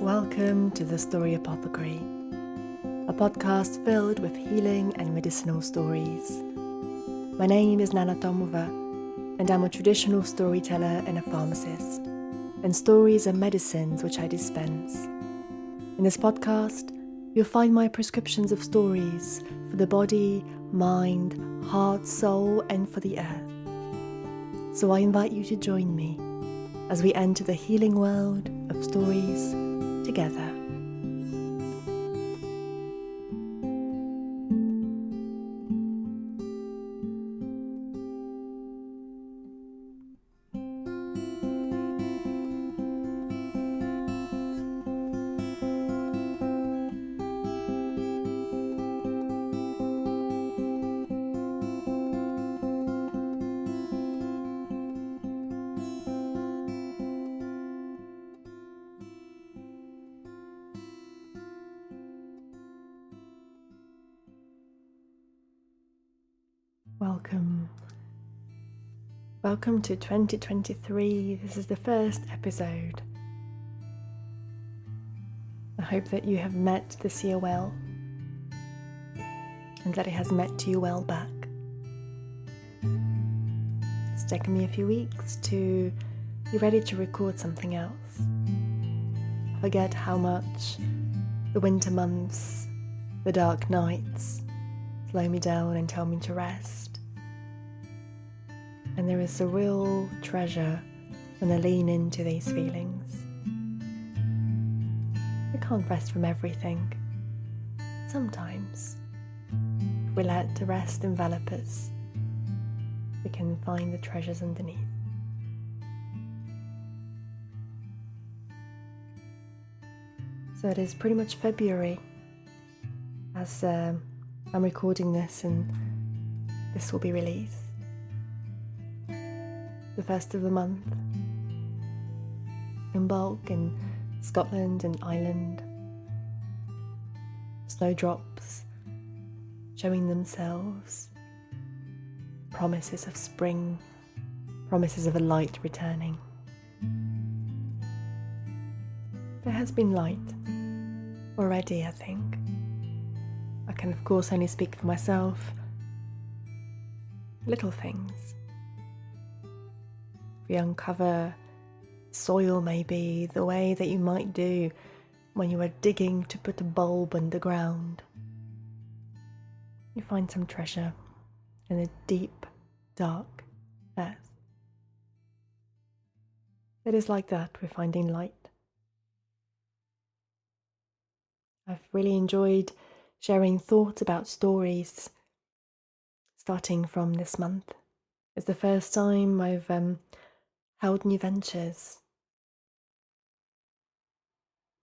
Welcome to the Story Apothecary, a podcast filled with healing and medicinal stories. My name is Nana Tomova, and I'm a traditional storyteller and a pharmacist, and stories are medicines which I dispense. In this podcast, you'll find my prescriptions of stories for the body, mind, heart, soul, and for the earth. So I invite you to join me as we enter the healing world of stories together. Welcome to 2023. This is the first episode. I hope that you have met this year well and that it has met you well back. It's taken me a few weeks to be ready to record something else. I forget how much the winter months, the dark nights slow me down and tell me to rest. And there is a real treasure when I lean into these feelings. We can't rest from everything. Sometimes, if we let the rest envelop us, we can find the treasures underneath. So it is pretty much February as I'm recording this, and this will be released. The first of the month in bulk in Scotland and Ireland. Snowdrops showing themselves, promises of spring, promises of a light returning. There has been light already, I think. I can of course only speak for myself. Little things. We uncover soil, maybe the way that you might do when you are digging to put a bulb underground. You find some treasure in the deep, dark earth. It is like that we're finding light. I've really enjoyed sharing thoughts about stories starting from this month. It's the first time I've held new ventures.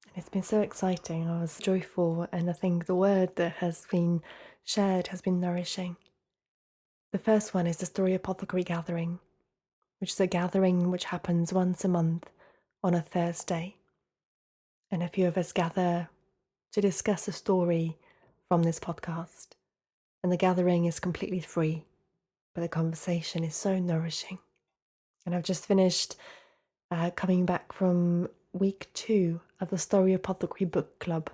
And it's been so exciting. I was joyful, and I think the word that has been shared has been nourishing. The first one is the Story Apothecary Gathering, which is a gathering which happens once a month on a Thursday. And a few of us gather to discuss a story from this podcast. And the gathering is completely free, but the conversation is so nourishing. And I've just finished coming back from week 2 of the Story Apothecary Book Club,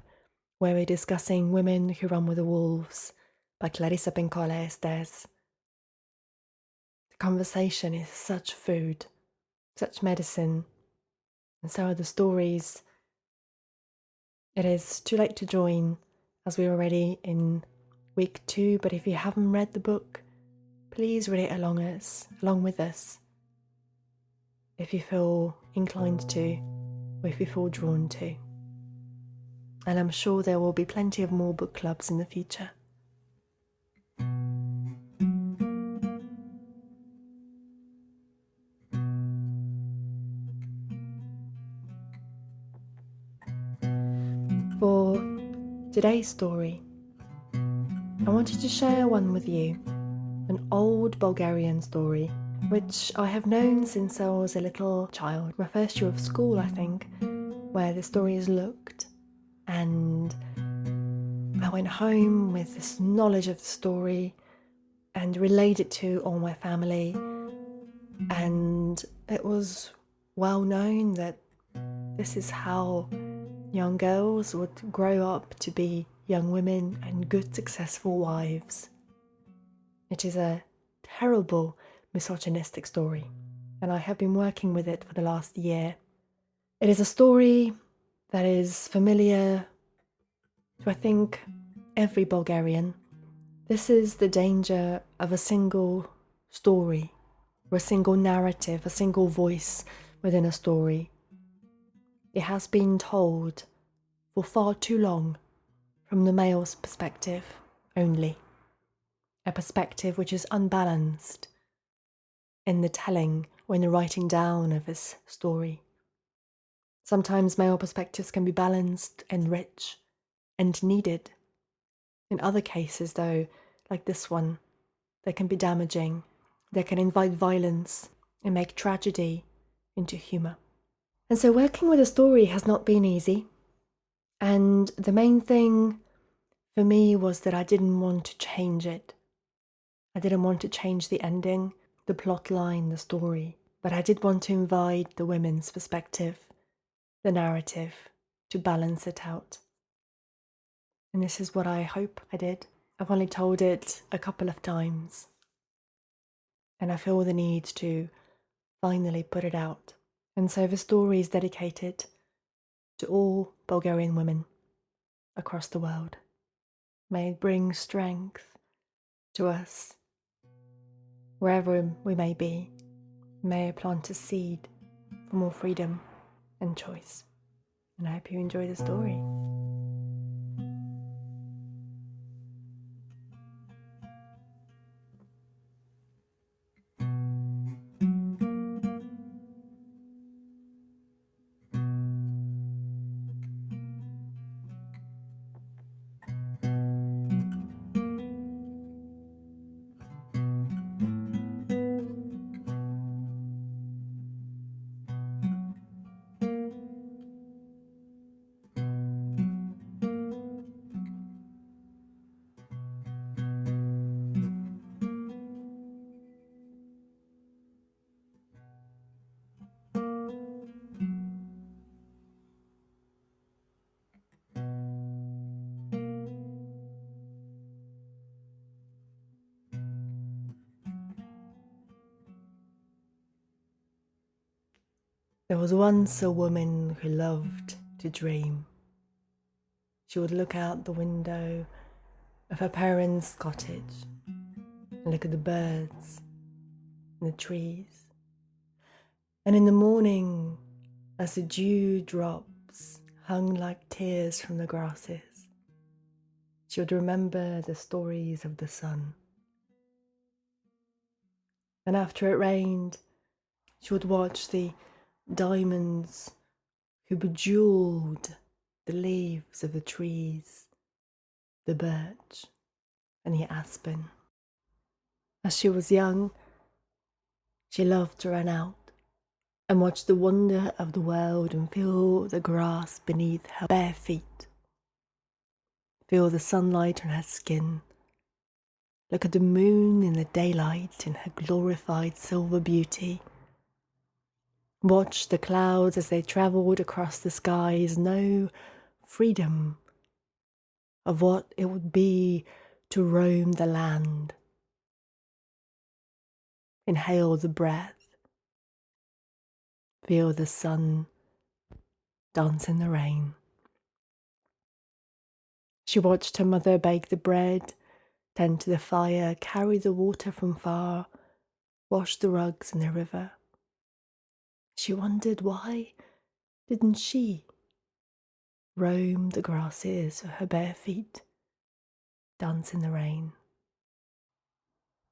where we're discussing Women Who Run with the Wolves by Clarissa Pinkola Estes. The conversation is such food, such medicine, and so are the stories. It is too late to join as we're already in week 2, but if you haven't read the book, please read it along with us. If you feel inclined to, or if you feel drawn to. And I'm sure there will be plenty of more book clubs in the future. For today's story, I wanted to share one with you, an old Bulgarian story which I have known since I was a little child. My first year of school, I think, where the story is looked, and I went home with this knowledge of the story and relayed it to all my family, and it was well known that this is how Young girls would grow up to be young women and good, successful wives. It is a terrible misogynistic story, and I have been working with it for the last year. It is a story that is familiar to, I think, every Bulgarian. This is the danger of a single story, or a single narrative, a single voice within a story. It has been told for far too long from the male's perspective only, a perspective which is unbalanced in the telling or in the writing down of his story. Sometimes male perspectives can be balanced and rich and needed. In other cases, though, like this one, they can be damaging. They can invite violence and make tragedy into humour. And so working with a story has not been easy. And the main thing for me was that I didn't want to change it. I didn't want to change the ending, the plot line, the story, but I did want to invite the women's perspective, the narrative, to balance it out. And this is what I hope I did. I've only told it a couple of times, and I feel the need to finally put it out. And so the story is dedicated to all Bulgarian women across the world. May it bring strength to us, wherever we may be. May it plant a seed for more freedom and choice. And I hope you enjoy the story. There was once a woman who loved to dream. She would look out the window of her parents' cottage and look at the birds and the trees. And in the morning, as the dew drops hung like tears from the grasses, she would remember the stories of the sun. And after it rained, she would watch the diamonds who bejeweled the leaves of the trees, the birch and the aspen. As she was young, she loved to run out and watch the wonder of the world and feel the grass beneath her bare feet, feel the sunlight on her skin, look at the moon in the daylight in her glorified silver beauty, watch the clouds as they travelled across the skies, know freedom of what it would be to roam the land, inhale the breath, feel the sun dance in the rain. She watched her mother bake the bread, tend to the fire, carry the water from far, wash the rugs in the river. She wondered, why didn't she roam the grasses with her bare feet, dance in the rain?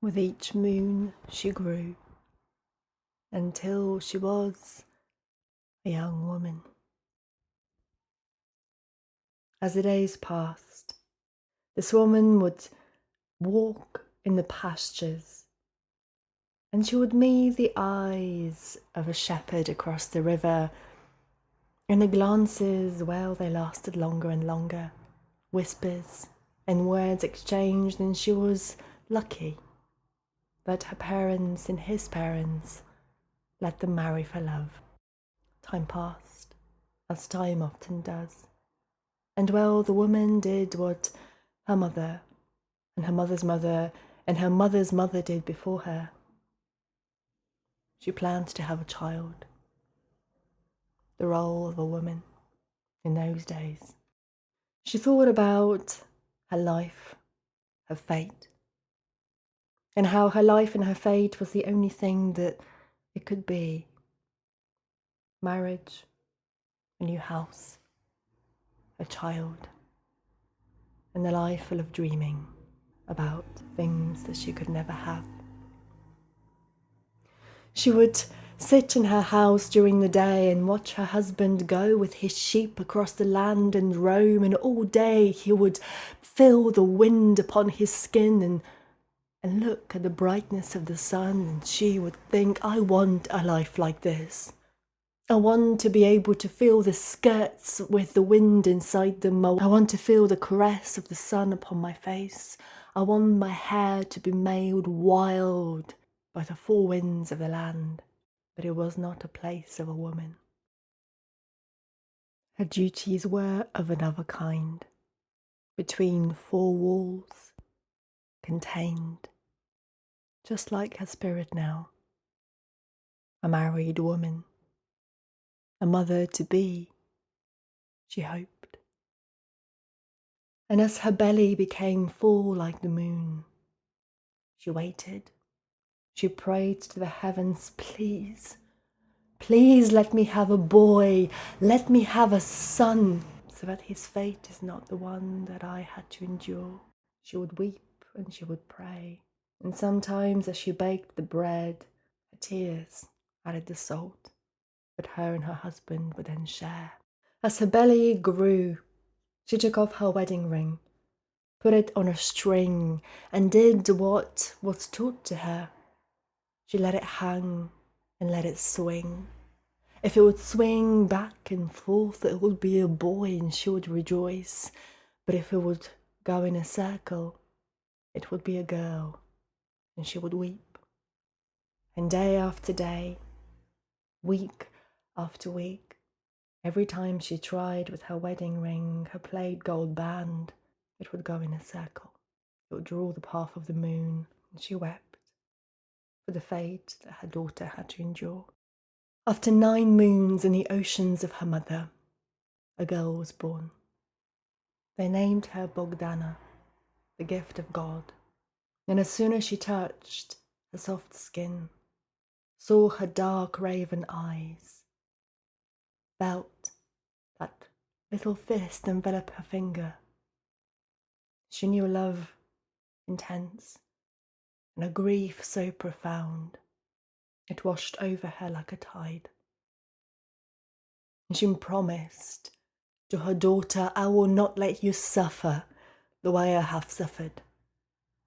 With each moon she grew, until she was a young woman. As the days passed, this woman would walk in the pastures, and she would meet the eyes of a shepherd across the river, and the glances, well, they lasted longer and longer, whispers and words exchanged, and she was lucky that her parents and his parents let them marry for love. Time passed, as time often does. And well, the woman did what her mother and her mother's mother and her mother's mother did before her. She planned to have a child. The role of a woman in those days. She thought about her life, her fate, and how her life and her fate was the only thing that it could be. Marriage, a new house, a child, and a life full of dreaming about things that she could never have. She would sit in her house during the day and watch her husband go with his sheep across the land and roam, and all day he would feel the wind upon his skin and look at the brightness of the sun, and she would think, I want a life like this. I want to be able to feel the skirts with the wind inside them. I want to feel the caress of the sun upon my face. I want my hair to be made wild by the four winds of the land. But it was not a place of a woman. Her duties were of another kind, between four walls, contained, just like her spirit now. A married woman, a mother to be, she hoped. And as her belly became full like the moon, she waited. She prayed to the heavens, please, please let me have a boy, let me have a son, so that his fate is not the one that I had to endure. She would weep and she would pray, and sometimes as she baked the bread, her tears added the salt that her and her husband would then share. As her belly grew, she took off her wedding ring, put it on a string, and did what was taught to her. She let it hang and let it swing. If it would swing back and forth, it would be a boy and she would rejoice. But if it would go in a circle, it would be a girl and she would weep. And day after day, week after week, every time she tried with her wedding ring, her plaid gold band, it would go in a circle. It would draw the path of the moon, and she wept for the fate that her daughter had to endure. After 9 moons in the oceans of her mother, a girl was born. They named her Bogdana, the gift of God. And as soon as she touched her soft skin, saw her dark raven eyes, felt that little fist envelop her finger, she knew a love intense and a grief so profound, it washed over her like a tide. And she promised to her daughter, I will not let you suffer the way I have suffered.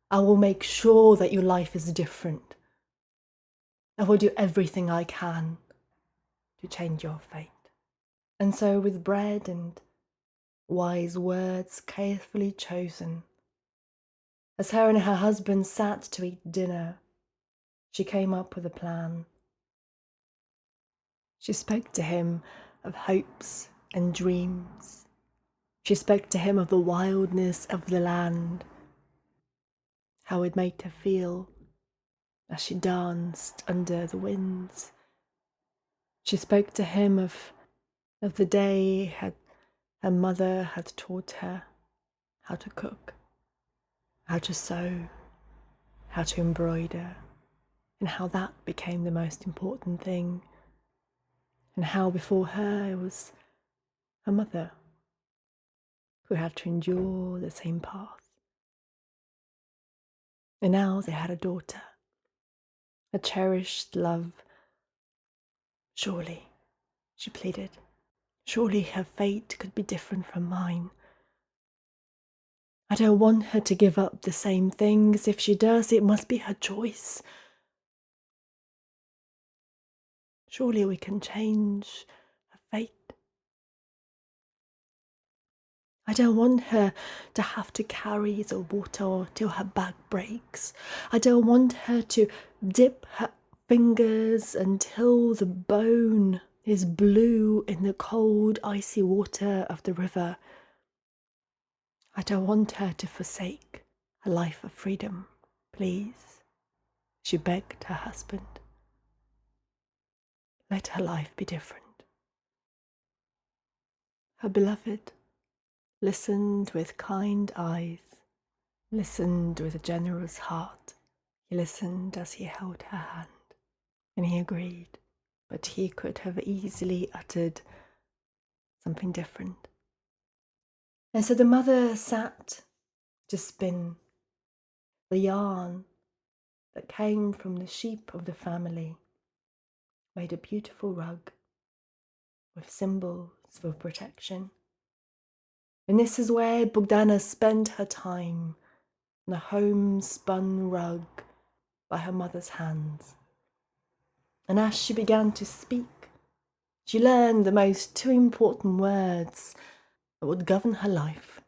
I will make sure that your life is different. I will do everything I can to change your fate. And so with bread and wise words carefully chosen, as her and her husband sat to eat dinner, she came up with a plan. She spoke to him of hopes and dreams. She spoke to him of the wildness of the land, how it made her feel as she danced under the winds. She spoke to him of the day her mother had taught her how to cook, how to sew, how to embroider, and how that became the most important thing, and how before her it was her mother who had to endure the same path. And now they had a daughter, a cherished love. Surely, she pleaded, surely her fate could be different from mine. I don't want her to give up the same things. If she does, it must be her choice. Surely we can change her fate. I don't want her to have to carry the water till her back breaks. I don't want her to dip her fingers until the bone is blue in the cold, icy water of the river. I don't want her to forsake a life of freedom, please, she begged her husband. Let her life be different. Her beloved listened with kind eyes, listened with a generous heart. He listened as he held her hand, and he agreed, but he could have easily uttered something different. And so the mother sat to spin the yarn that came from the sheep of the family, made a beautiful rug with symbols of protection. And this is where Bogdana spent her time, on a homespun rug by her mother's hands. And as she began to speak, she learned the most two important words that would govern her life.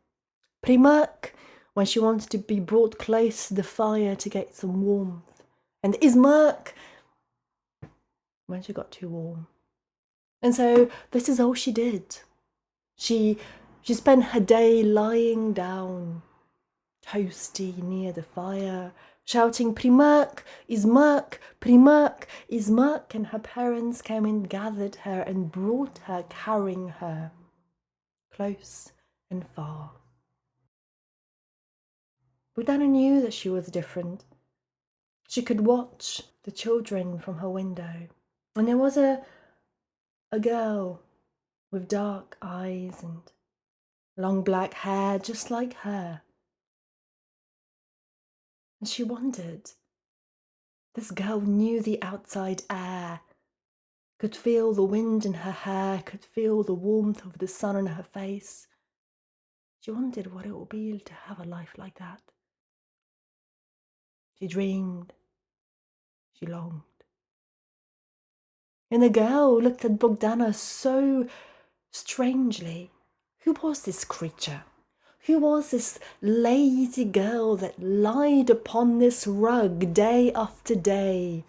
Primak, when she wanted to be brought close to the fire to get some warmth, and izmak, when she got too warm. And so this is all she did. She spent her day lying down, toasty near the fire, shouting Primak, izmak, Primak, izmak, and her parents came and gathered her and brought her, carrying her close and far. Bogdana knew that she was different. She could watch the children from her window, and there was a girl with dark eyes and long black hair just like her. And she wondered. This girl knew the outside air, could feel the wind in her hair, could feel the warmth of the sun on her face. She wondered what it would be to have a life like that. She dreamed. She longed. And the girl looked at Bogdana so strangely. Who was this creature? Who was this lazy girl that lied upon this rug day after day,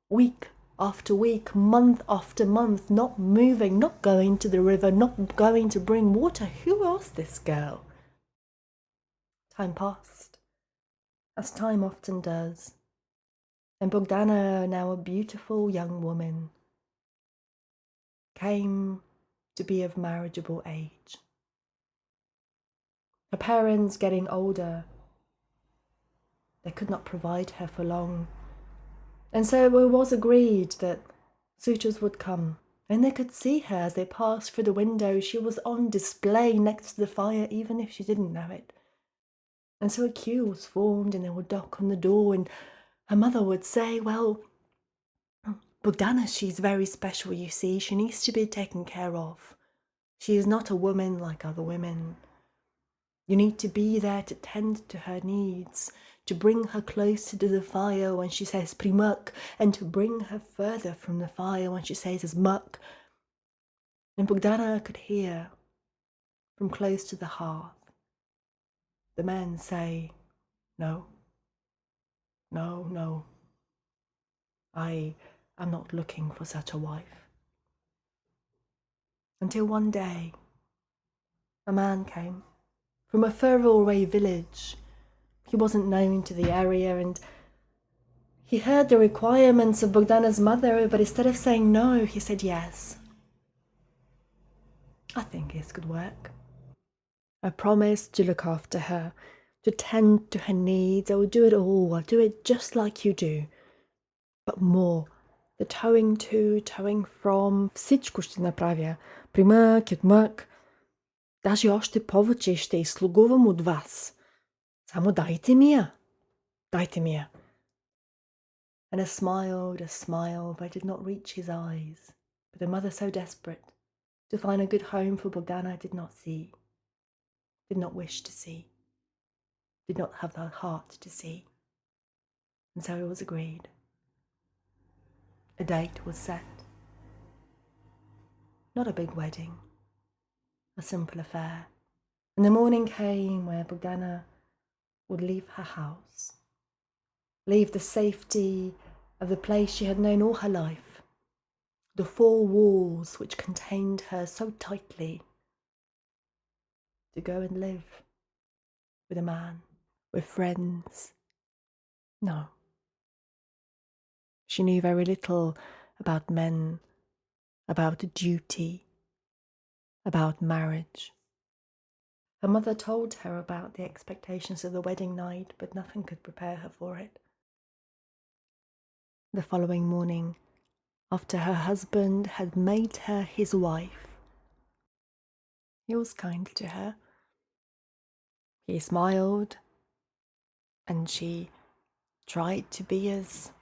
week after week, month after month, not moving, not going to the river, not going to bring water? Who was this girl? Time passed, as time often does, and Bogdana, now a beautiful young woman, came to be of marriageable age. Her parents getting older, they could not provide her for long. And so it was agreed that suitors would come, and they could see her as they passed through the window. She was on display next to the fire, even if she didn't know it. And so a queue was formed, and they would knock on the door, and her mother would say, well, Bogdana, she's very special, you see. She needs to be taken care of. She is not a woman like other women. You need to be there to tend to her needs, to bring her closer to the fire when she says primak, and to bring her further from the fire when she says izmak. And Bogdana could hear from close to the hearth the men say, no, no, no, I am not looking for such a wife. Until one day, a man came from a further away village. He wasn't known to the area, and he heard the requirements of Bogdana's mother, but instead of saying no, he said yes. I think this could work. I promised to look after her, to tend to her needs. I will do it all. I'll do it just like you do. But more. The towing to, towing from, всичко ще направя. Примък, отмък. Даже още повече ще изслугувам от вас. Само дайте ми я. Дайте ми я. And I smiled, but I did not reach his eyes. But the mother so desperate to find a good home for Bogdana did not see, did not wish to see, did not have the heart to see. And so it was agreed. A date was set. Not a big wedding, a simple affair. And the morning came where Bogdana would leave her house, leave the safety of the place she had known all her life, the four walls which contained her so tightly, to go and live with a man, with friends. No. She knew very little about men, about duty, about marriage. Her mother told her about the expectations of the wedding night, but nothing could prepare her for it. The following morning, after her husband had made her his wife, he was kind to her. He smiled, and she tried to be as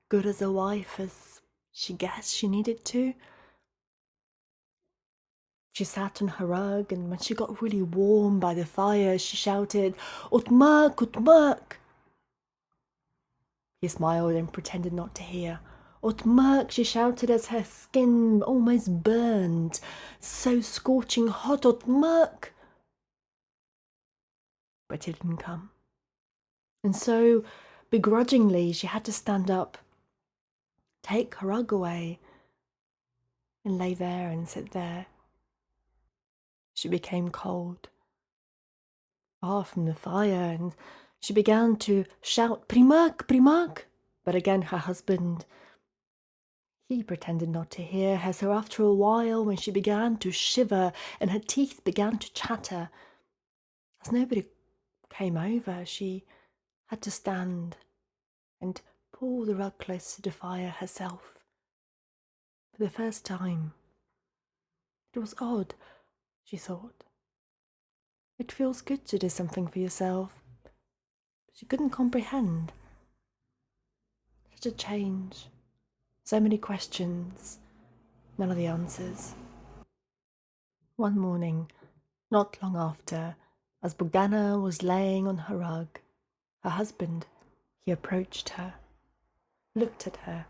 good as a wife as she guessed she needed to. She sat on her rug, and when she got really warm by the fire, she shouted, "Utmak, Utmak!" He smiled and pretended not to hear. "Utmak!" she shouted as her skin almost burned. "So scorching hot, Utmak!" But it didn't come. And so, begrudgingly, she had to stand up, take her rug away, and lay there and sit there. She became cold, far from the fire, and she began to shout, "Primak, Primak!" But again her husband, he pretended not to hear her, so after a while, when she began to shiver and her teeth began to chatter, as nobody came over, she had to stand and pull the rug close to the fire herself. For the first time. It was odd, she thought. It feels good to do something for yourself. But she couldn't comprehend. Such a change. So many questions. None of the answers. One morning, not long after, as Bogdana was laying on her rug, her husband, he approached her, looked at her,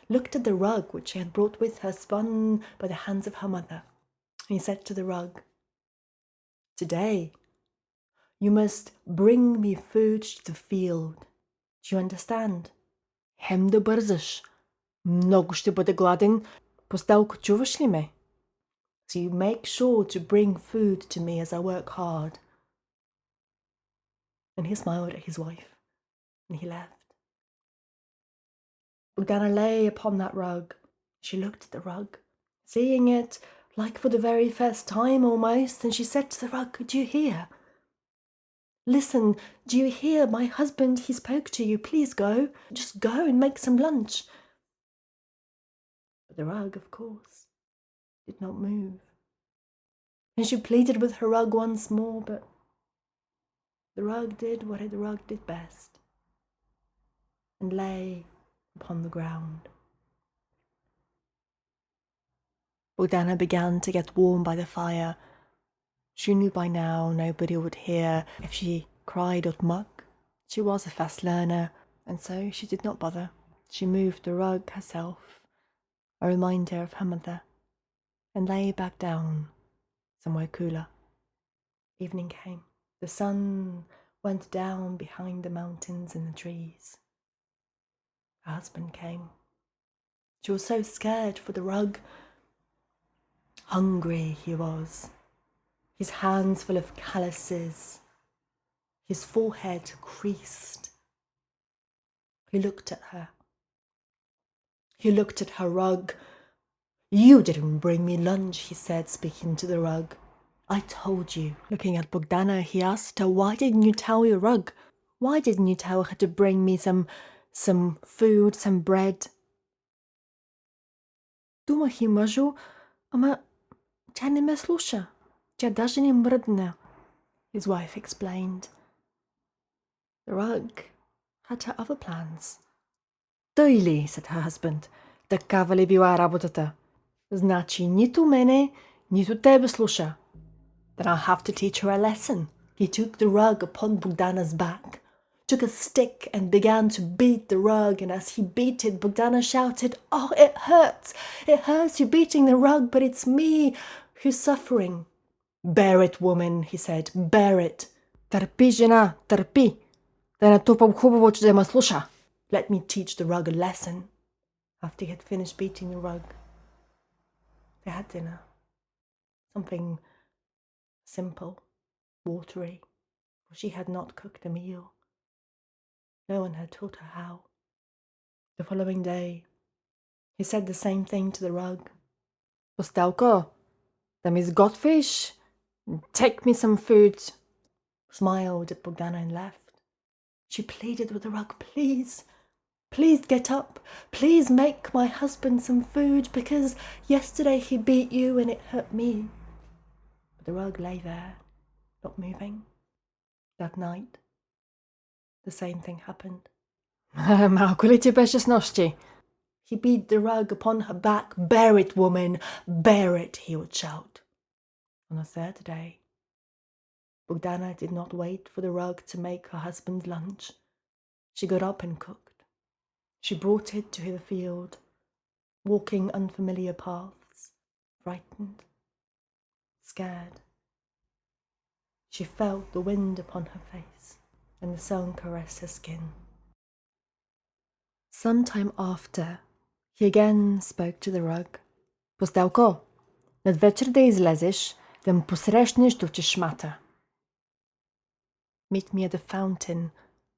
looked at the rug which she had brought with her, spun by the hands of her mother. He said to the rug, "Today, you must bring me food to the field. Do you understand? Хем да бързаш. Много ще бъде гладен. Постелко, чуваш ли ме? So you make sure to bring food to me as I work hard." And he smiled at his wife, and he left. Bogdana lay upon that rug. She looked at the rug, seeing it like for the very first time almost, and she said to the rug, "Do you hear? Listen, do you hear? My husband, he spoke to you. Please go. Just go and make some lunch." But the rug, of course, did not move. And she pleaded with her rug once more, but the rug did what the rug did best, and lay upon the ground. Bogdana began to get warm by the fire. She knew by now nobody would hear if she cried Utmak. She was a fast learner, and so she did not bother. She moved the rug herself, a reminder of her mother, and lay back down somewhere cooler. Evening came. The sun went down behind the mountains and the trees. Her husband came. She was so scared for the rug. Hungry he was, his hands full of calluses, his forehead creased. He looked at her. He looked at her rug. "You didn't bring me lunch," he said, speaking to the rug. "I told you." Looking at Bogdana, he asked her, "Why didn't you tell your rug? Why didn't you tell her to bring me some food, some bread?" Думах и мъжо, ама тя не ме слуша. Тя даже не мръдна, his wife explained. The rug had her other plans. "Тъй ли?" said her husband. "Такава ли била работата? Значи нито мене, нито тебе слуша. Then I'll have to teach her a lesson." He took the rug upon Bogdana's back, took a stick and began to beat the rug, and as he beat it, Bogdana shouted, "Oh, it hurts! It hurts you beating the rug, but it's me who's suffering." "Bear it, woman," he said, "bear it." "Търпи, жена, търпи. Да натупам хубаво, че да ме слуша." Let me teach the rug a lesson. After he had finished beating the rug, They had dinner. Something simple, watery, for she had not cooked a meal. No one had taught her how. The following day, he said the same thing to the rug. Postelko, them is godfish. Take me some food. Smiled at Bogdana and left. She pleaded with the rug, please, please get up. Please make my husband some food, because yesterday he beat you and it hurt me. But the rug lay there, not moving. That night, the same thing happened. Małkolecie bezczesności. He beat the rug upon her back. Bear it, woman, bear it, he would shout. On the third day, Bogdana did not wait for the rug to make her husband's lunch. She got up and cooked. She brought it to the field, walking unfamiliar paths, frightened, scared. She felt the wind upon her face and the sun caress her skin. Some time after, he again spoke to the rug. Postelko, nadvečer da izlezeš, da mu posrešniš to ci šmata. Meet me at the fountain,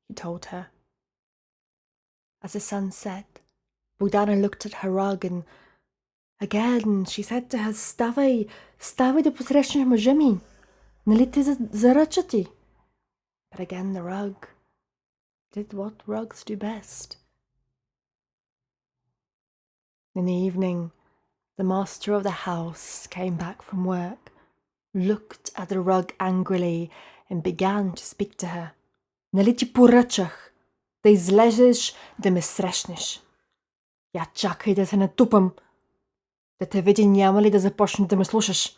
he told her. As the sun set, Bogdana looked at her rug, and again she said to her, Stavaj da posrešniš možemi, нали ти заръчати? But again the rug did what rugs do best. In the evening, the master of the house came back from work, looked at the rug angrily, and began to speak to her. Нали ти поръчах да излезеш да ме срещнеш? Я чакай да те натупам, да те види няма ли да започнеш да ме слушаш.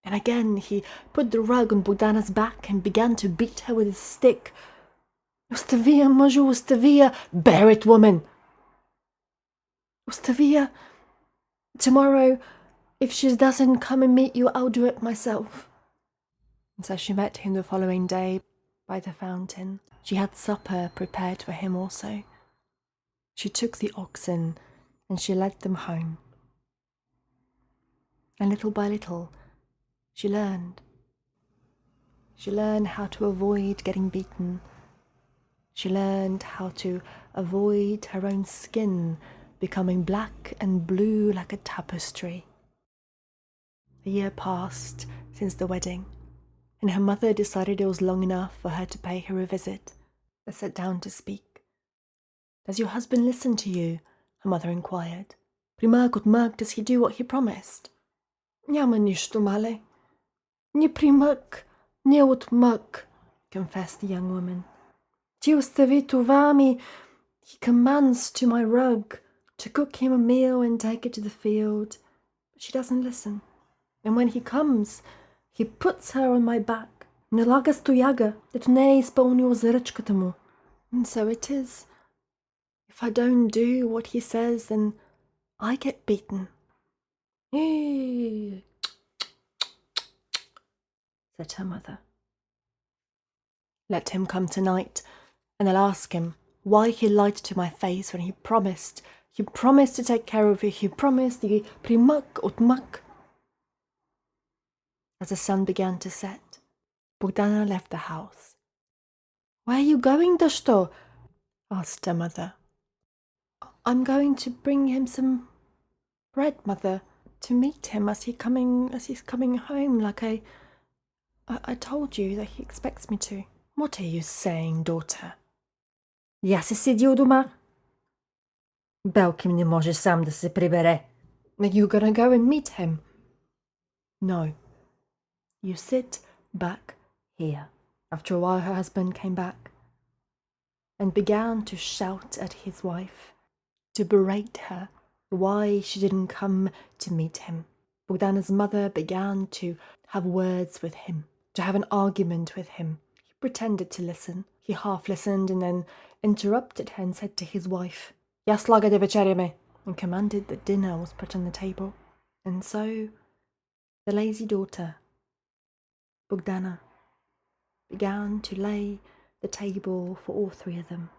And again he put the rug on Bogdana's back and began to beat her with his stick. Оставия, мъжо, оставия. Bear it, woman. Ostavia, tomorrow, if she doesn't come and meet you, I'll do it myself. And so she met him the following day by the fountain. She had supper prepared for him also. She took the oxen and she led them home. And little by little, she learned. She learned how to avoid getting beaten. She learned how to avoid her own skin becoming black and blue like a tapestry. A year passed since the wedding, and her mother decided it was long enough for her to pay her a visit. They sat down to speak. Does your husband listen to you? Her mother inquired. Примък от мък, does he do what he promised? Няма нищо, мале. Ни примък, ни от мък, confessed the young woman. Ти остави това ми. He commands to my rug to cook him a meal and take it to the field, but she doesn't listen. And when he comes, he puts her on my back. Налага стояга, дето не е изпълнил заръчката му. And so it is. If I don't do what he says, then I get beaten. Said her mother. Let him come tonight, and I'll ask him why he lied to my face when he promised to take care of you. He promised the примък от мък. As the sun began to set, Bogdana left the house. Where are you going, дъщо? Asked her mother. I'm going to bring him some bread, mother, to meet him as he's coming home, like I told you that he expects me to. What are you saying, daughter? Я се седи у дома. Белким не може сам да се прибере. Are you gonna go and meet him? No. You sit back here. After a while, her husband came back and began to shout at his wife, to berate her why she didn't come to meet him. Bogdana's mother began to have words with him, to have an argument with him. He pretended to listen. He half listened and then interrupted her and said to his wife, Я слага да вечеряме, and commanded that dinner was put on the table. And so the lazy daughter, Bogdana, began to lay the table for all three of them.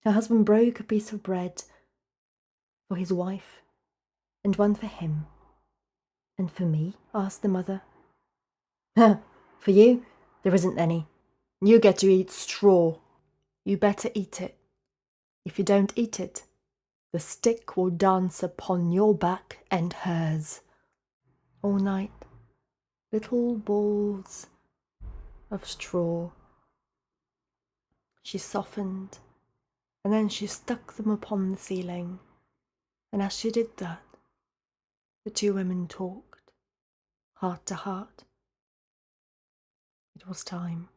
Her husband broke a piece of bread for his wife And one for him. And for me? Asked the mother. For you? There isn't any. You get to eat straw. You better eat it. If you don't eat it, the stick will dance upon your back and hers. All night, little balls of straw. She softened, and then she stuck them upon the ceiling, and as she did that, the two women talked, heart to heart. It was time,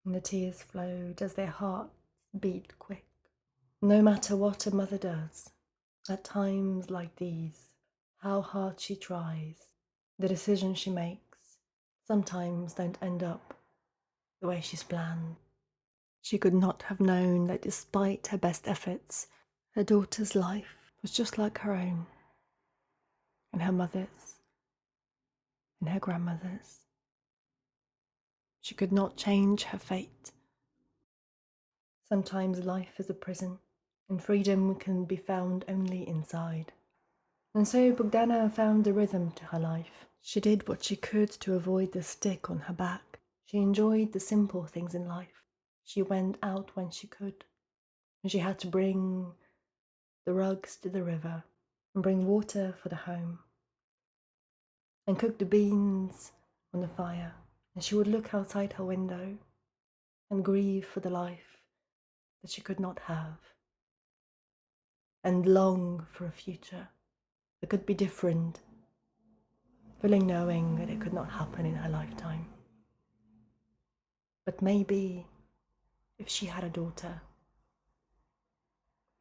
and the tears flowed as their hearts beat quick. No matter what a mother does, at times like these, how hard she tries, the decisions she makes sometimes don't end up the way she's planned. She could not have known that despite her best efforts, her daughter's life was just like her own, and her mother's, and her grandmother's. She could not change her fate. Sometimes life is a prison, and freedom can be found only inside. And so Bogdana found a rhythm to her life. She did what she could to avoid the stick on her back. She enjoyed the simple things in life. She went out when she could, and she had to bring the rugs to the river, and bring water for the home, and cook the beans on the fire. And she would look outside her window and grieve for the life that she could not have, and long for a future that could be different, fully knowing that it could not happen in her lifetime. But maybe if she had a daughter,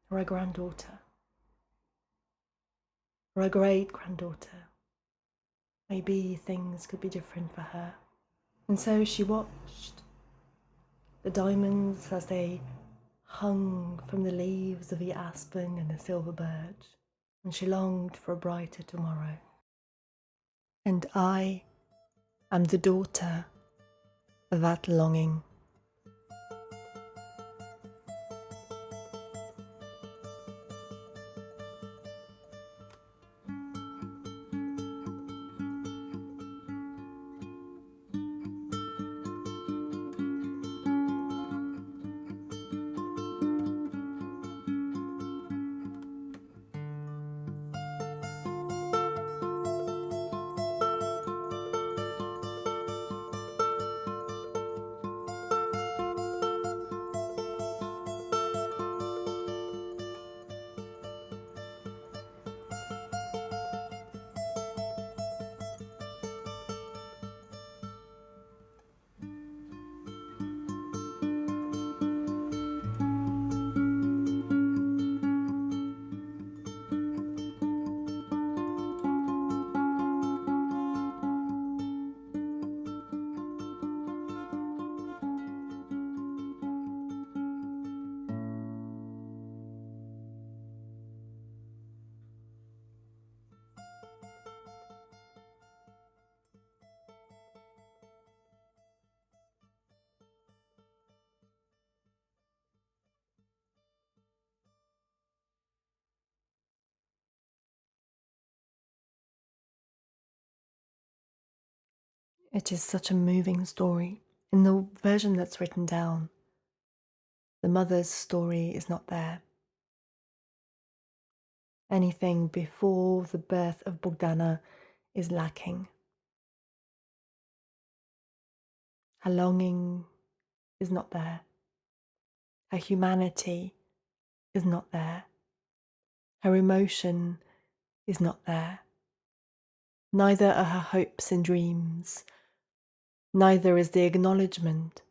or a granddaughter, or a great-granddaughter, maybe things could be different for her. And so she watched the diamonds as they hung from the leaves of the aspen and the silver birch, and she longed for a brighter tomorrow. And I am the daughter of that longing. It is such a moving story. In the version that's written down, the mother's story is not there. Anything before the birth of Bogdana is lacking. Her longing is not there. Her humanity is not there. Her emotion is not there. Neither are her hopes and dreams. Neither is the acknowledgement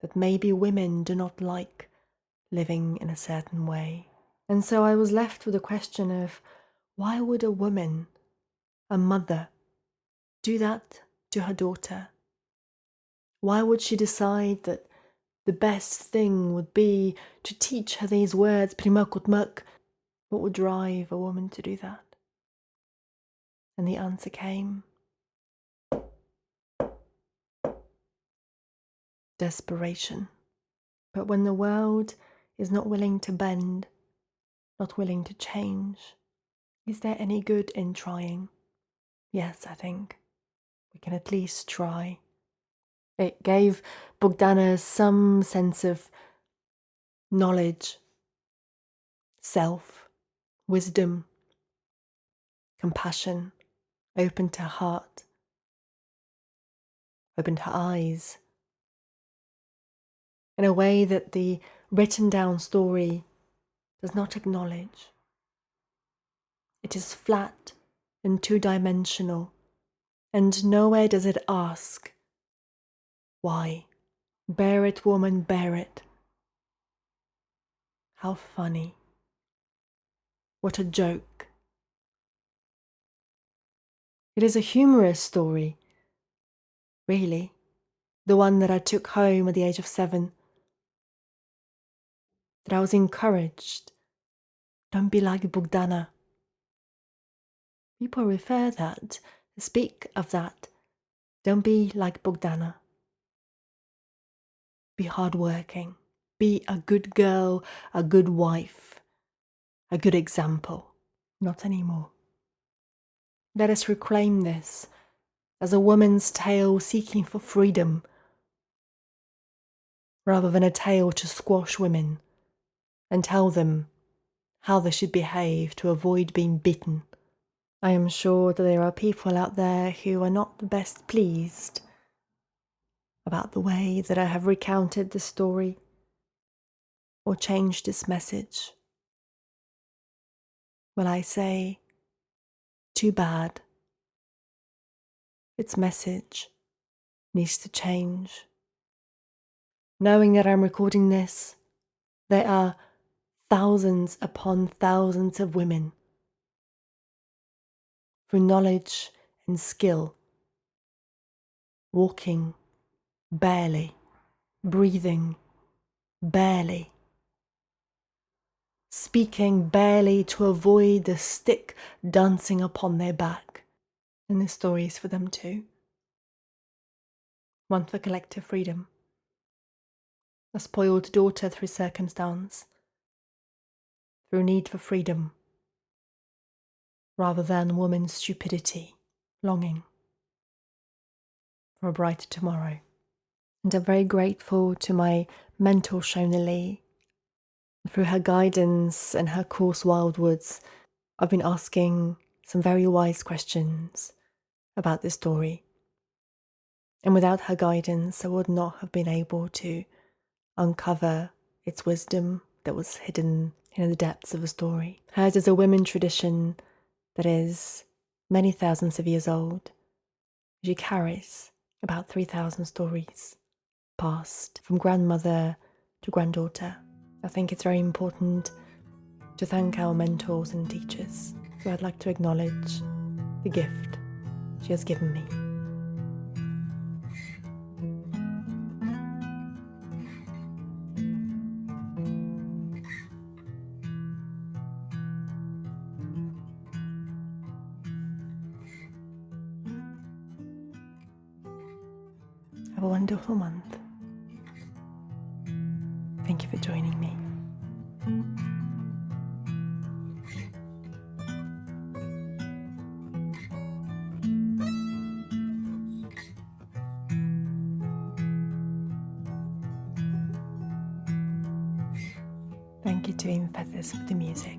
that maybe women do not like living in a certain way. And so I was left with the question of, why would a woman, a mother, do that to her daughter? Why would she decide that the best thing would be to teach her these words, primakutmak? What would drive a woman to do that? And the answer came: desperation. But when the world is not willing to bend, not willing to change, Is there any good in trying? Yes, I think we can at least try. It gave Bogdana some sense of knowledge, self, wisdom, compassion, opened her heart, opened her eyes, in a way that the written down story does not acknowledge. It is flat and two-dimensional, and nowhere does it ask, why? Bear it, woman, bear it. How funny. What a joke. It is a humorous story, really. The one that I took home at the age of 7. That I was encouraged. Don't be like Bogdana. People refer that, speak of that. Don't be like Bogdana. Be hardworking. Be a good girl, a good wife, a good example. Not anymore. Let us reclaim this as a woman's tale seeking for freedom, rather than a tale to squash women and tell them how they should behave to avoid being bitten. I am sure that there are people out there who are not the best pleased about the way that I have recounted the story or changed its message. Well, I say, too bad. Its message needs to change. Knowing that I'm recording this, there are thousands upon thousands of women through knowledge and skill, walking barely, breathing barely, speaking barely to avoid the stick dancing upon their back. And this story is for them too. One for collective freedom. A spoiled daughter through circumstance, through need for freedom, rather than woman's stupidity, longing for a brighter tomorrow. And I'm very grateful to my mentor, Shona Lee. Through her guidance and her course Wildwoods, I've been asking some very wise questions about this story. And without her guidance, I would not have been able to uncover its wisdom that was hidden in the depths of the story. Hers is a women tradition that is many thousands of years old. She carries about 3,000 stories passed from grandmother to granddaughter. I think it's very important to thank our mentors and teachers. So I'd like to acknowledge the gift she has given me. Have a wonderful month. Thank you for joining me. Thank you to In Feathers for the music.